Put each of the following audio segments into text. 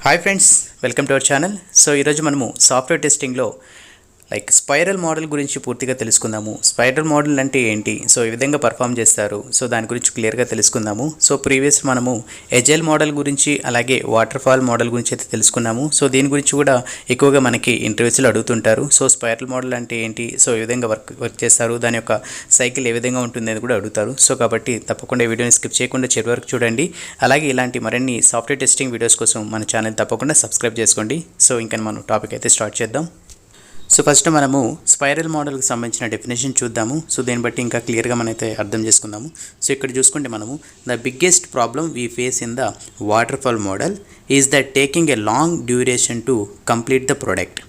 Hi friends, welcome to our channel. So ఈరోజు మనము software టెస్టింగ్లో spiral model గురించి పూర్తిగా తెలుసుకుందాము. స్పైరల్ మోడల్ అంటే ఏంటి, సో ఈ విధంగా పర్ఫామ్ చేస్తారు, సో దాని గురించి క్లియర్గా తెలుసుకుందాము. సో ప్రీవియస్ మనము ఎజైల్ మోడల్ గురించి అలాగే వాటర్ ఫాల్ మోడల్ గురించి అయితే తెలుసుకున్నాము. సో దీని గురించి కూడా ఎక్కువగా మనకి ఇంటర్వ్యూస్లో అడుగుతుంటారు. సో స్పైరల్ మోడల్ అంటే ఏంటి, సో ఈ విధంగా వర్క్ చేస్తారు, దాని యొక్క సైకిల్ ఏ విధంగా ఉంటుంది అని కూడా అడుగుతారు. సో కాబట్టి తప్పకుండా ఈ వీడియోని స్కిప్ చేయకుండా చివరి వరకు చూడండి. అలాగే ఇలాంటి మరిన్ని సాఫ్ట్వేర్ టెస్టింగ్ వీడియోస్ కోసం మన ఛానల్ తప్పకుండా సబ్స్క్రైబ్ చేసుకోండి. సో ఇంకా మనం టాపిక్ అయితే స్టార్ట్ చేద్దాం. సో ఫస్ట్ మనము స్పైరల్ మోడల్కి సంబంధించిన డెఫినేషన్ చూద్దాము. సో దీన్ని బట్టి ఇంకా క్లియర్గా మనమైతే అర్థం చేసుకుందాము. సో ఇక్కడ చూసుకుంటే మనము the biggest problem we face in the water fall model is that taking a long duration to complete the product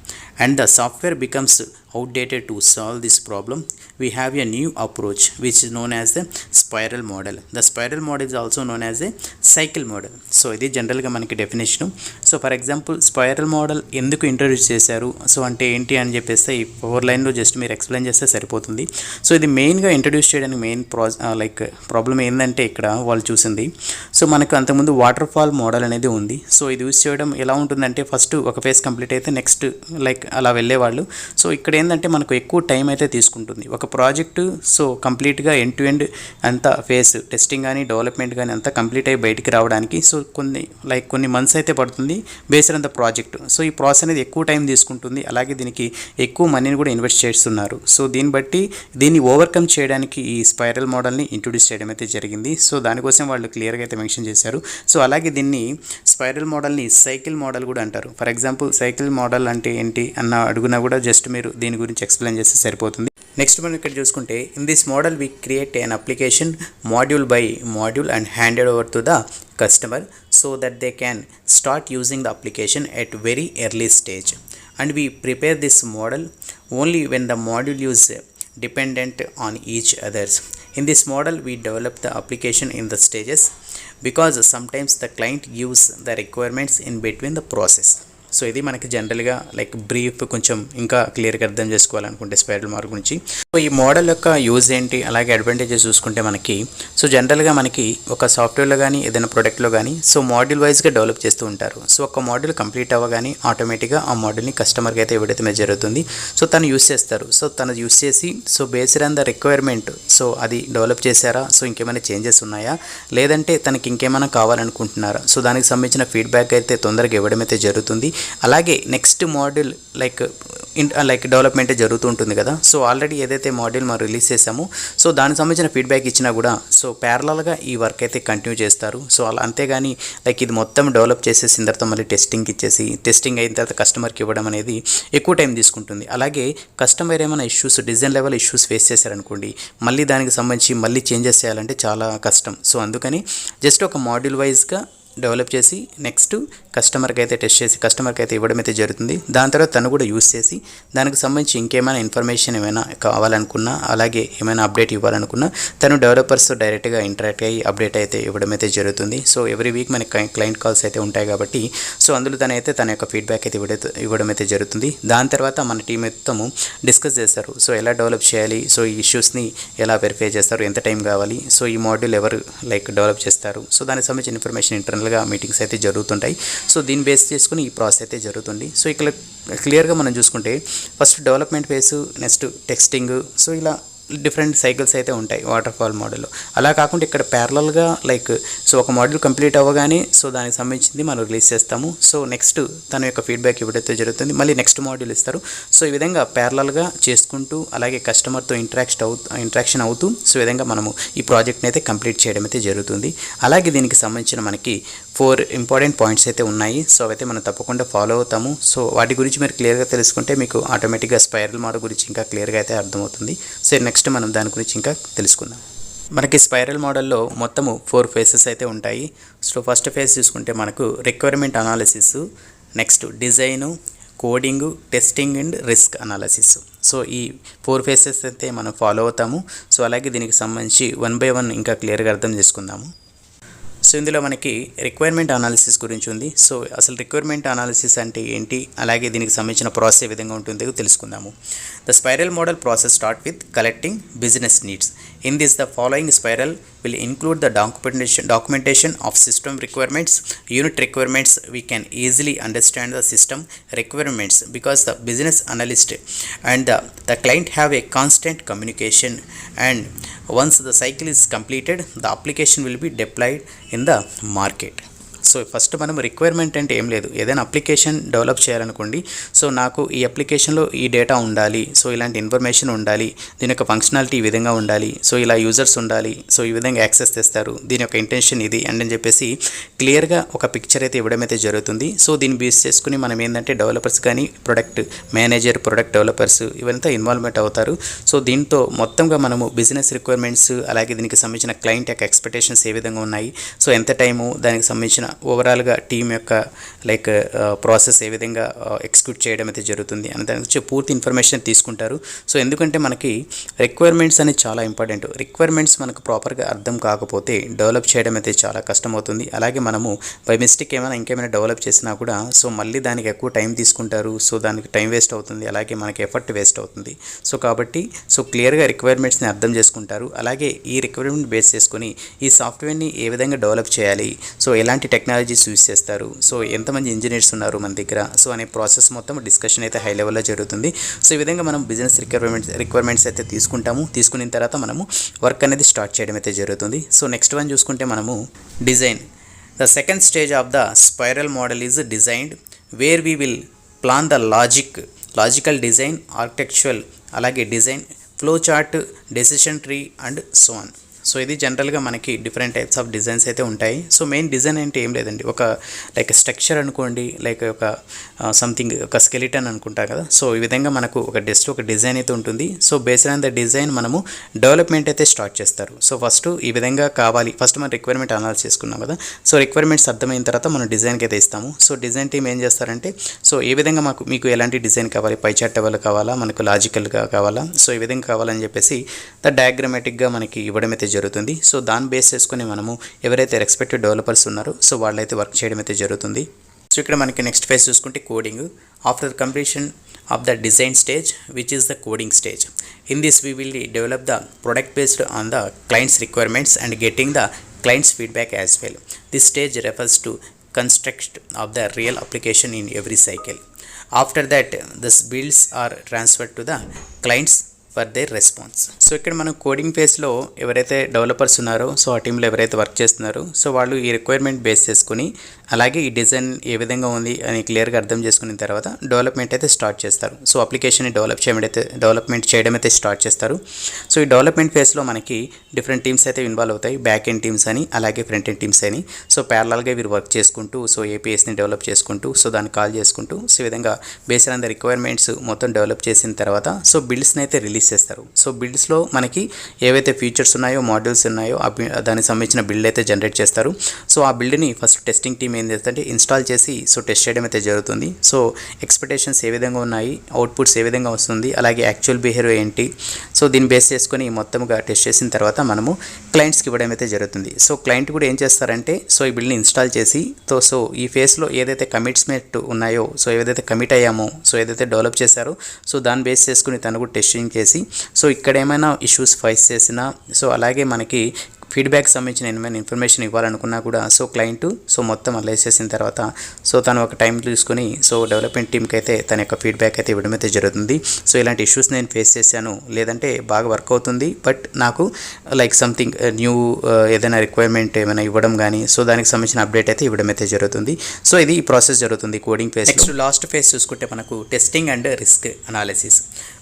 and the software becomes outdated. To solve this problem, we have a new approach which is known as the spiral model. The spiral model is also known as a cycle model. So ఇది జనరల్గా మనకి definition. So for example spiral model ఎందుకు introduce చేశారు, so అంటే ఏంటి అని చెప్పేస్తే ఈ 4 లైన్లో జస్ట్ మీరు ఎక్స్ప్లెయిన్ చేస్తే సరిపోతుంది. సో ఇది మెయిన్గా ఇంట్రడ్యూస్ చేయడానికి మెయిన్ ప్రాబ్లం ఏంటంటే ఇక్కడ వాళ్ళు చూసింది, సో మనకు అంతకుముందు వాటర్ ఫాల్ మోడల్ అనేది ఉంది. సో ఇది యూజ్ చేయడం ఎలా ఉంటుందంటే ఫస్ట్ ఒక ఫేజ్ కంప్లీట్ అయితే నెక్స్ట్ అలా వెళ్ళేవాళ్ళు. సో ఇక్కడ ఏంటంటే మనకు ఎక్కువ టైం అయితే తీసుకుంటుంది ఒక ప్రాజెక్టు. సో కంప్లీట్గా ఎండ్ టు ఎండ్ అంతా ఫేస్ టెస్టింగ్ కానీ డెవలప్మెంట్ కానీ అంతా కంప్లీట్ అయ్యి బయటికి రావడానికి సో కొన్ని మంత్స్ అయితే పడుతుంది based on the project. So ఈ ప్రాసెస్ అనేది ఎక్కువ టైం తీసుకుంటుంది, అలాగే దీనికి ఎక్కువ మనీని కూడా ఇన్వెస్ట్ చేస్తున్నారు. సో దీన్ని ఓవర్కమ్ చేయడానికి ఈ స్పైరల్ మోడల్ని ఇంట్రొడ్యూస్ చేయడం అయితే జరిగింది. సో దానికోసం వాళ్ళు క్లియర్గా అయితే మెన్షన్ చేశారు. సో అలాగే దీన్ని స్పైరల్ మోడల్ని సైకిల్ మోడల్ కూడా అంటారు. ఫర్ ఎగ్జాంపుల్ సైకిల్ మోడల్ అంటే ఏంటి అన్న అడుగునా కూడా జస్ట్ మీరు దీని గురించి ఎక్స్ప్లెయిన్ చేస్తే సరిపోతుంది. నెక్స్ట్ మనం ఇక్కడ చూసుకుంటే in this model we create an application module by module and handed over to the customer so that they can start using the application at very early stage, and we prepare this model only when the module is dependent on each others. In this model we develop the application in the stages because sometimes the client gives the requirements in between the process. So ఇది మనకి జనరల్గా brief కొంచెం ఇంకా క్లియర్గా అర్థం చేసుకోవాలనుకుంటే spiral model గురించి. So ఈ మోడల్ యొక్క యూజ్ ఏంటి అలాగే అడ్వాంటేజెస్ చూసుకుంటే మనకి సో జనరల్గా మనకి ఒక సాఫ్ట్వేర్లో కానీ ఏదైనా ప్రోడక్ట్లో కానీ సో మాడ్యూల్ వైజ్గా డెవలప్ చేస్తూ ఉంటారు. సో ఒక మాడ్యూల్ కంప్లీట్ అవ్వగానే ఆటోమేటిక్గా ఆ మాడ్యూల్ని కస్టమర్కి అయితే ఇవ్వడం జరుగుతుంది. సో తను యూస్ చేస్తారు. సో తను యూస్ చేసి so based on the requirement so అది డెవలప్ చేశారా, సో ఇంకేమైనా చేంజెస్ ఉన్నాయా, లేదంటే తనకి ఇంకేమైనా కావాలనుకుంటున్నారా, సో దానికి సంబంధించిన ఫీడ్బ్యాక్ అయితే తొందరగా ఇవ్వడం అయితే జరుగుతుంది. అలాగే నెక్స్ట్ మాడ్యూల్ డెవలప్మెంట్ జరుగుతూ ఉంటుంది కదా. సో ఆల్రెడీ ఏదైతే మాడ్యూల్ మనం రిలీజ్ చేసామో సో దానికి సంబంధించిన ఫీడ్బ్యాక్ ఇచ్చినా కూడా సో ప్యారలల్గా ఈ వర్క్ అయితే కంటిన్యూ చేస్తారు. సో అలా అంతేగాని ఇది మొత్తం డెవలప్ చేసేసిన తర్వాత మళ్ళీ టెస్టింగ్ అయిన తర్వాత కస్టమర్కి ఇవ్వడం అనేది ఎక్కువ టైం తీసుకుంటుంది. అలాగే కస్టమర్ ఏమైనా issues design level issues face చేశారనుకోండి, మళ్ళీ దానికి సంబంధించి మళ్ళీ చేంజెస్ చేయాలంటే చాలా కష్టం. సో అందుకని జస్ట్ ఒక మాడ్యూల్ వైజ్గా డెవలప్ చేసి నెక్స్ట్ కస్టమర్కి అయితే టెస్ట్ చేసి కస్టమర్కి అయితే ఇవ్వడం అయితే జరుగుతుంది. దాని తర్వాత తను కూడా యూస్ చేసి దానికి సంబంధించి ఇంకేమైనా ఇన్ఫర్మేషన్ ఏమైనా కావాలనుకున్నా అలాగే ఏమైనా అప్డేట్ ఇవ్వాలనుకున్నా తను డెవలపర్స్తో డైరెక్ట్గా ఇంటరాక్ట్ అయ్యి అప్డేట్ అయితే ఇవ్వడం అయితే జరుగుతుంది. సో ఎవ్రీ వీక్ మనకి క్లయింట్ కాల్స్ అయితే ఉంటాయి కాబట్టి సో అందులో తన యొక్క ఫీడ్బ్యాక్ అయితే ఇవ్వడం అయితే జరుగుతుంది. దాని తర్వాత మన టీం మొత్తము డిస్కస్ చేస్తారు. సో ఎలా డెవలప్ చేయాలి, సో ఈ ఇష్యూస్ని ఎలా వెరిఫై చేస్తారు, ఎంత టైం కావాలి, సో ఈ మాడ్యూల్ ఎవరు డెవలప్ చేస్తారు, సో దానికి సంబంధించిన ఇన్ఫర్మేషన్ ఇంటర్నల్గా మీటింగ్స్ అయితే జరుగుతుంటాయి. సో దీన్ని బేస్ చేసుకుని ఈ ప్రాసెస్ అయితే జరుగుతుంది. సో ఇక్కడ క్లియర్గా మనం చూసుకుంటే first development face, next testing, so ఇలా డిఫరెంట్ సైకిల్స్ అయితే ఉంటాయి వాటర్ ఫాల్ మోడల్లో. అలా కాకుండా ఇక్కడ ప్యారలల్గా సో ఒక మాడ్యూల్ కంప్లీట్ అవ్వగానే సో దానికి సంబంధించింది మనం రిలీజ్ చేస్తాము. సో నెక్స్ట్ తన యొక్క ఫీడ్బ్యాక్ ఇవ్వడైతే జరుగుతుంది, మళ్ళీ నెక్స్ట్ మాడ్యూల్ ఇస్తారు. సో ఈ విధంగా ప్యారలల్గా చేసుకుంటూ అలాగే కస్టమర్తో ఇంటరాక్షన్ అవుతూ సో ఈ విధంగా మనము ఈ ప్రాజెక్ట్ని అయితే కంప్లీట్ చేయడం అయితే జరుగుతుంది. అలాగే దీనికి సంబంధించిన మనకి 4 ఇంపార్టెంట్ పాయింట్స్ అయితే ఉన్నాయి. సో అవైతే మనం తప్పకుండా ఫాలో అవుతాము. సో వాటి గురించి మీరు క్లియర్గా తెలుసుకుంటే మీకు ఆటోమేటిక్గా స్పైరల్ మోడల్ గురించి ఇంకా క్లియర్గా అయితే అర్థమవుతుంది. సో నెక్స్ట్ మనం దాని గురించి ఇంకా తెలుసుకుందాం. మనకి స్పైరల్ మోడల్లో మొత్తము 4 ఫేసెస్ అయితే ఉంటాయి. సో ఫస్ట్ ఫేజ్ చూసుకుంటే మనకు requirement analysis, next design, coding, testing and risk analysis. So ఈ 4 ఫేసెస్ అయితే మనం ఫాలో అవుతాము. సో అలాగే దీనికి సంబంధించి 1 by 1 ఇంకా క్లియర్గా అర్థం చేసుకుందాము. సో ఇందులో మనకి రిక్వైర్మెంట్ అనాలిసిస్ గురించి ఉంది. సో అసలు రిక్వైర్మెంట్ అనాలిసిస్ అంటే ఏంటి, అలాగే దీనికి సంబంధించిన ప్రాసెస్ ఏ విధంగా ఉంటుందో తెలుసుకుందాము. The spiral model process start with collecting business needs. In this the following spiral will include the documentation of system requirements, unit requirements. We can easily understand the system requirements because the business analyst and the client have a constant communication, and once the cycle is completed, the application will be deployed in the market. So first మనం requirement అంటే ఏం లేదు, ఏదైనా application develop చేయాలనుకోండి. So నాకు ఈ అప్లికేషన్లో ఈ data ఉండాలి, సో ఇలాంటి ఇన్ఫర్మేషన్ ఉండాలి, దీని యొక్క ఫంక్షనాలిటీ ఈ విధంగా ఉండాలి, సో ఇలా యూజర్స్ ఉండాలి, సో ఈ విధంగా యాక్సెస్ చేస్తారు, దీని యొక్క ఇంటెన్షన్ ఇది అని చెప్పేసి క్లియర్గా ఒక పిక్చర్ అయితే ఇవ్వడం అయితే జరుగుతుంది. సో దీన్ని బేస్ చేసుకుని మనం ఏంటంటే డెవలపర్స్ కానీ ప్రొడక్ట్ మేనేజర్, ప్రొడక్ట్ డెవలపర్స్ ఇవంతా ఇన్వాల్వ్మెంట్ అవుతారు. సో దీంతో మొత్తంగా మనము బిజినెస్ రిక్వైర్మెంట్స్, అలాగే దీనికి సంబంధించిన క్లయింట్ యొక్క ఎక్స్పెక్టేషన్స్ ఏ విధంగా ఉన్నాయి, సో ఎంత టైము, దానికి సంబంధించిన ఓవరాల్గా టీమ్ యొక్క ప్రాసెస్ ఏ విధంగా ఎగ్జిక్యూట్ చేయడం అయితే జరుగుతుంది అని దాని గురించి పూర్తి ఇన్ఫర్మేషన్ తీసుకుంటారు. సో ఎందుకంటే మనకి రిక్వైర్మెంట్స్ అనేది చాలా ఇంపార్టెంట్. రిక్వైర్మెంట్స్ మనకు ప్రాపర్గా అర్థం కాకపోతే డెవలప్ చేయడం అయితే చాలా కష్టమవుతుంది. అలాగే మనము బై మిస్టేక్ ఇంకేమైనా డెవలప్ చేసినా కూడా సో మళ్ళీ దానికి ఎక్కువ టైం తీసుకుంటారు, సో దానికి టైం వేస్ట్ అవుతుంది, అలాగే మనకి ఎఫర్ట్ వేస్ట్ అవుతుంది. సో కాబట్టి క్లియర్గా రిక్వైర్మెంట్స్ని అర్థం చేసుకుంటారు. అలాగే ఈ రిక్వైర్మెంట్ బేస్ చేసుకొని ఈ సాఫ్ట్వేర్ని ఏ విధంగా డెవలప్ చేయాలి, సో ఎలాంటి టెక్నాలజీస్ యూజ్ చేస్తారు, సో ఎంతమంది ఇంజనీర్స్ ఉన్నారు మన దగ్గర, సో అనే ప్రాసెస్ మొత్తం డిస్కషన్ అయితే హై లెవెల్లో జరుగుతుంది. సో ఈ విధంగా మనం బిజినెస్ రిక్వైర్మెంట్స్ అయితే తీసుకున్న తర్వాత మనము వర్క్ అనేది స్టార్ట్ చేయడం అయితే జరుగుతుంది. సో నెక్స్ట్ వన్ చూసుకుంటే మనము design. The second stage of the spiral model is designed, where we will plan the logical design, architectural, అలాగే design, flow chart, decision tree and so on. So ఇది జనరల్గా మనకి different types of designs అయితే ఉంటాయి. So main design అంటే ఏం లేదండి, ఒక లైక్ స్ట్రక్చర్ అనుకోండి, లైక్ ఒక సంథింగ్ ఒక స్కెలిటన్ అనుకుంటాం కదా. సో ఈ విధంగా మనకు ఒక డిజైన్ అయితే ఉంటుంది. So based on the design మనము డెవలప్మెంట్ అయితే స్టార్ట్ చేస్తారు. సో ఫస్ట్ ఈ విధంగా కావాలి, ఫస్ట్ మనం రిక్వైర్మెంట్ అనాలిసిస్ చేసుకున్నాం కదా. సో రిక్వైర్మెంట్స్ అర్థమైన తర్వాత మనం డిజైన్కి అయితే ఇస్తాము. సో డిజైన్ టీమ్ ఏం చేస్తారంటే, సో ఏ విధంగా మీకు ఎలాంటి డిజైన్ కావాలి, పై చార్ట్ లెవెల్ కావాలా, మనకు లాజికల్గా కావాలా, సో ఈ విధంగా కావాలని చెప్పేసి డయాగ్రమాటిక్గా మనకి ఇవ్వడం అయితే జరుగుతుంది. సో దాన్ని బేస్ చేసుకుని మనము ఎవరైతే ఎక్స్పెక్టెడ్ డెవలపర్స్ ఉన్నారో సో వాళ్ళైతే వర్క్ చేయడం అయితే జరుగుతుంది. సో ఇక్కడ మనకి నెక్స్ట్ ఫేజ్ చూసుకుంటే coding. After completion of the design stage which is the coding stage. In this we will develop the product based on the clients requirements and getting the client's feedback as well. This stage refers to construct of the real application in every cycle. After that, the builds are transferred to the clients for their response. So ఇక్కడ మనం coding ఫేస్లో ఎవరైతే developers ఉన్నారో, so ఆ టీంలో ఎవరైతే work చేస్తున్నారో, so వాళ్ళు ఈ రిక్వైర్మెంట్ బేస్ చేసుకుని అలాగే ఈ డిజైన్ ఏ విధంగా ఉంది అని క్లియర్గా అర్థం చేసుకున్న తర్వాత డెవలప్మెంట్ అయితే స్టార్ట్ చేస్తారు. సో అప్లికేషన్ని డెవలప్మెంట్ చేయడం అయితే స్టార్ట్ చేస్తారు. సో ఈ డెవలప్మెంట్ ఫేస్లో మనకి డిఫరెంట్ టీమ్స్ అయితే ఇన్వాల్వ్ అవుతాయి, బ్యాక్ ఎండ్ టీమ్స్ అని అలాగే ఫ్రంట్ ఎండ్ టీమ్స్ అని. సో ప్యారలల్గా వీరు వర్క్ చేసుకుంటూ సో ఏపీఎస్ని డెవలప్ చేసుకుంటూ సో దాన్ని కాల్ చేసుకుంటూ సో ఈ విధంగా బేస్డ్ ఆన్ ద రిక్వైర్మెంట్స్ మొత్తం డెవలప్ చేసిన తర్వాత సో బిల్డ్స్ని అయితే రిలీజ్ చేస్తారు. సో బిల్డ్స్లో మనకి ఏవైతే ఫీచర్స్ ఉన్నాయో, మాడ్యూల్స్ ఉన్నాయో దానికి సంబంధించిన బిల్డ్ అయితే జనరేట్ చేస్తారు. సో ఆ బిల్డ్ని ఫస్ట్ టెస్టింగ్ టీమ్ ఏం చేస్తుంటే ఇన్స్టాల్ చేసి సో టెస్ట్ చేయడం అయితే జరుగుతుంది. సో ఎక్స్పెక్టేషన్స్ ఏ విధంగా ఉన్నాయి, అవుట్పుట్స్ ఏ విధంగా వస్తుంది, అలాగే యాక్చువల్ బిహేవియర్ ఏంటి, సో దీన్ని బేస్ చేసుకొని మొత్తంగా టెస్ట్ చేసిన తర్వాత మనము క్లయింట్స్కి ఇవ్వడం అయితే జరుగుతుంది. సో క్లయింట్ కూడా ఏం చేస్తారంటే సో ఈ బిల్డ్ని ఇన్స్టాల్ చేసి సో ఈ ఫేస్లో ఏదైతే కమిట్స్మెంట్ ఉన్నాయో, సో ఏదైతే కమిట్ అయ్యామో, సో ఏదైతే డెవలప్ చేశారో సో దాన్ని బేస్ చేసుకుని తను కూడా టెస్టింగ్ చేసి సో ఇక్కడ ఏమైనా ఇష్యూస్ ఫేస్ చేసినా సో అలాగే మనకి ఫీడ్బ్యాక్ సంబంధించిన ఏమైనా ఇన్ఫర్మేషన్ ఇవ్వాలనుకున్నా కూడా సో క్లయింట్ సో మొత్తం అనలైజ్ చేసిన తర్వాత సో తను ఒక టైం తీసుకొని సో డెవలప్మెంట్ టీమ్కి అయితే తన యొక్క ఫీడ్బ్యాక్ అయితే ఇవ్వడం అయితే జరుగుతుంది. సో ఇలాంటి ఇష్యూస్ నేను ఫేస్ చేశాను, లేదంటే బాగా వర్క్ అవుతుంది, బట్ నాకు లైక్ సంథింగ్ న్యూ ఏదైనా రిక్వైర్మెంట్ ఏమైనా ఇవ్వడం కానీ సో దానికి సంబంధించిన అప్డేట్ అయితే ఇవ్వడం అయితే జరుగుతుంది. సో ఇది ఈ ప్రాసెస్ జరుగుతుంది coding phase. Next last phase చూసుకుంటే మనకు testing and risk analysis.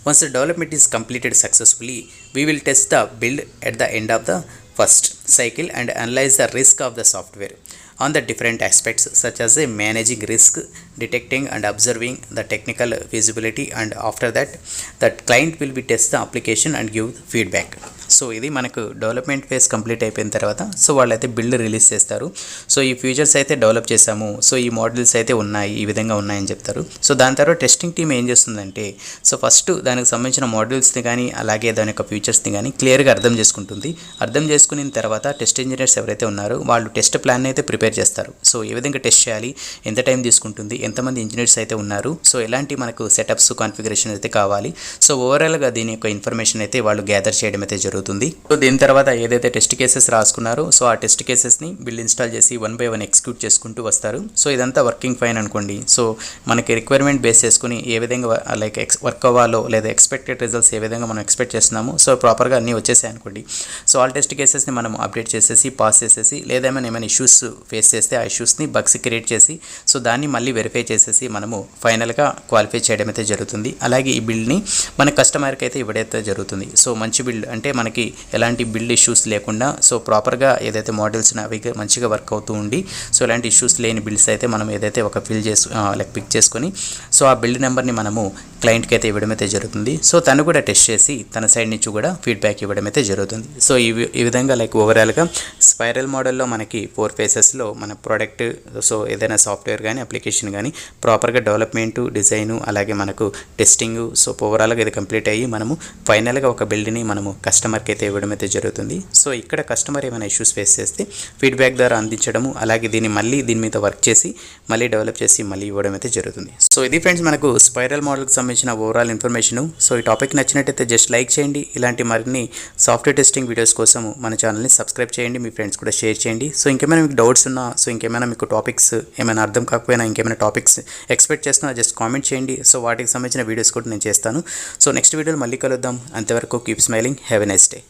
Once the development is completed successfully, we will test the build at the end of the first cycle and analyze the risk of the software on the different aspects such as managing risk, detecting and observing the technical feasibility, and after that client will be test the application and give feedback. So ఇది మనకు development phase complete అయిపోయిన తర్వాత so వాళ్ళైతే build release చేస్తారు. So ఈ features అయితే develop చేసాము, so ఈ మోడల్స్ అయితే ఉన్నాయి, ఈ విధంగా ఉన్నాయని చెప్తారు. సో దాని తర్వాత టెస్టింగ్ టీమ్ ఏం చేస్తుందంటే సో ఫస్ట్ దానికి సంబంధించిన మోడల్స్ని కానీ అలాగే దాని యొక్క ఫీచర్స్ని కానీ క్లియర్గా అర్థం చేసుకుంటుంది. అర్థం చేసుకున్న తర్వాత టెస్ట్ ఇంజనీర్స్ ఎవరైతే ఉన్నారో వాళ్ళు టెస్ట్ ప్లాన్ అయితే ప్రిపేర్ చేస్తారు. సో ఏ విధంగా టెస్ట్ చేయాలి, ఎంత టైం తీసుకుంటుంది, ఎంతమంది ఇంజనీర్స్ అయితే ఉన్నారు, సో ఎలాంటి మనకు సెటప్స్ కాన్ఫిగరేషన్ అయితే కావాలి, సో ఓవరాల్గా దీని యొక్క ఇన్ఫర్మేషన్ అయితే వాళ్ళు గ్యాదర్ చేయడం అయితే జరుగుతుంది. జరుగుతుంది. సో దీని తర్వాత ఏదైతే టెస్ట్ కేసెస్ రాసుకున్నారో సో ఆ టెస్ట్ కేసెస్ని బిల్డ్ ఇన్స్టాల్ చేసి 1 by 1 ఎగ్జిక్యూట్ చేసుకుంటూ వస్తారు. సో ఇదంతా వర్కింగ్ ఫైన్ అనుకోండి. సో మనకి రిక్వైర్మెంట్ బేస్ చేసుకుని ఏ విధంగా లైక్ వర్క్ అవ్వాలో లేదా ఎక్స్పెక్టెడ్ రిజల్ట్స్ ఏ విధంగా మనం ఎక్స్పెక్ట్ చేస్తున్నాము సో ప్రాపర్గా అన్నీ వచ్చేసాయి అనుకోండి. సో ఆల్ టెస్ట్ కేసెస్ని మనం అప్డేట్ చేసేసి పాస్ చేసేసి లేదా ఏమైనా ఇష్యూస్ ఫేస్ చేస్తే ఆ ఇష్యూస్ని బగ్స్ క్రియేట్ చేసి సో దాన్ని మళ్ళీ వెరిఫై చేసేసి మనము ఫైనల్గా క్వాలిఫై చేయడం అయితే జరుగుతుంది. అలాగే ఈ బిల్డ్ని మన కస్టమర్కి అయితే ఇవ్వడైతే జరుగుతుంది. సో మంచి బిల్డ్ అంటే మనకి ఎలాంటి బిల్డ్ ఇష్యూస్ లేకుండా సో ప్రాపర్గా ఏదైతే మోడల్స్ అవి మంచిగా వర్క్ అవుతూ ఉండి సో ఎలాంటి ఇష్యూస్ లేని బిల్డ్స్ అయితే మనం ఏదైతే ఒక పిక్ చేసుకొని సో ఆ బిల్డ్ నెంబర్ని మనము క్లయింట్కి అయితే ఇవ్వడం అయితే జరుగుతుంది. సో తను కూడా టెస్ట్ చేసి తన సైడ్ నుంచి కూడా ఫీడ్బ్యాక్ ఇవ్వడం అయితే జరుగుతుంది. సో ఈ విధంగా లైక్ ఓవరాల్గా స్పైరల్ మోడల్లో మనకి 4 ఫేసెస్లో మన ప్రోడక్ట్ సో ఏదైనా సాఫ్ట్వేర్ కానీ అప్లికేషన్ కానీ ప్రాపర్గా డెవలప్మెంటు డిజైను అలాగే మనకు టెస్టింగ్ సో ఓవరాల్గా ఇది కంప్లీట్ అయ్యి మనము ఫైనల్గా ఒక బిల్డ్ని మనము కస్టమర్కి అయితే ఇవ్వడం అయితే జరుగుతుంది. సో ఇక్కడ కస్టమర్ ఏమైనా ఇష్యూస్ ఫేస్ చేస్తే ఫీడ్బ్యాక్ ద్వారా అందించడము అలాగే దీని మీద వర్క్ చేసి మళ్ళీ డెవలప్ చేసి మళ్ళీ ఇవ్వడం అయితే జరుగుతుంది. సో ఇది ఫ్రెండ్స్ మనకు స్పైరల్ మోడల్కి సంబంధించిన ఓవరాల్ ఇన్ఫర్మేషన్. సో ఈ టాపిక్ నచ్చినట్టయితే జస్ట్ లైక్ చేయండి. ఇలాంటి మరిన్ని సాఫ్ట్వేర్ టెస్టింగ్ వీడియోస్ కోసం మన ఛానల్ని సబ్స్క్రైబ్ చేయండి. మీ ఫ్రెండ్స్ కూడా షేర్ చేయండి. సో ఇంకేమైనా మీకు డౌట్స్ ఉన్నా సో ఇంకేమైనా మీకు టాపిక్స్ ఏమైనా అర్థం కాకపోయినా ఇంకేమైనా టాపిక్స్ ఎక్స్పెక్ట్ చేస్తున్నా జస్ట్ కామెంట్ చేయండి. సో వాటికి సంబంధించిన వీడియోస్ కూడా నేను చేస్తాను. సో నెక్స్ట్ వీడియోలో మళ్ళీ కలుద్దాం. అంతవరకు keep smiling. Have a nice day.